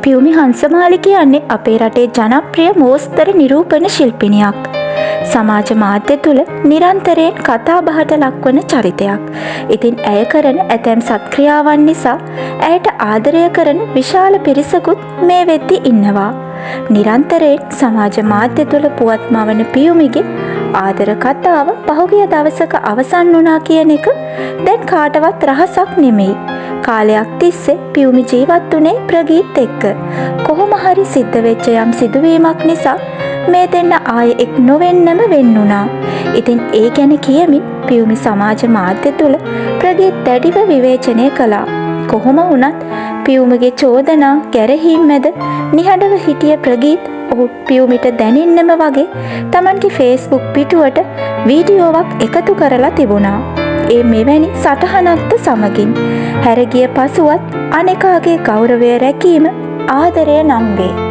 පියුමි හංසමාලි කියන්නේ අපේ රටේ ජනප්‍රිය මෝස්තර නිරූපණ ශිල්පිනියක්. සමාජ මාධ්‍ය තුළ නිරන්තරයෙන් කතා බහට ලක්වන චරිතයක්. ඉතින් ඇය කරන ඇතැම් සත්ක්‍රියාවන් නිසා ඇයට ආදරය කරන විශාල පිරිසකුත් මේ වෙද්දි ඉන්නවා. නිරන්තරයෙන් සමාජ මාධ්‍ය තුළ පුවත් මවන පියුමිගේ ආදර කතාව පහුගිය දවසක අවසන් වුණා කියන එක දැන් කාටවත් රහසක් නෙමෙයි. කාලයක් තිස්සේ පියුමි ජීවත් වුණේ ප්‍රගීත් එක්ක. කොහොම හරි සිද්ධ වෙච්ච යම් සිදුවීමක් නිසා මේ දෙන්න ආයේ එක් නොවෙන්නම වෙන්නුණා. ඉතින් ඒ ගැන කියමින් පියුමි සමාජ මාධ්‍ය තුළ ප්‍රගීත් දැඩිව විවේචනය කළා. කොහොම වුණත් පියුමිගේ චෝදනා ගැරහීම් මැද නිහඬව හිටිය ප්‍රගීත් ඔහු පියුමිට දැනෙන්නම වගේ තමන්ගේ ෆේස්බුක් පිටුවට වීඩියෝවක් එකතු කරලා තිබුණා. ඒ මෙවැනි සටහනක්ද සමගින් හැරගිය පසුවත් අනෙකාගේ ගෞරවය රැකීම ආදරය නම් වේ.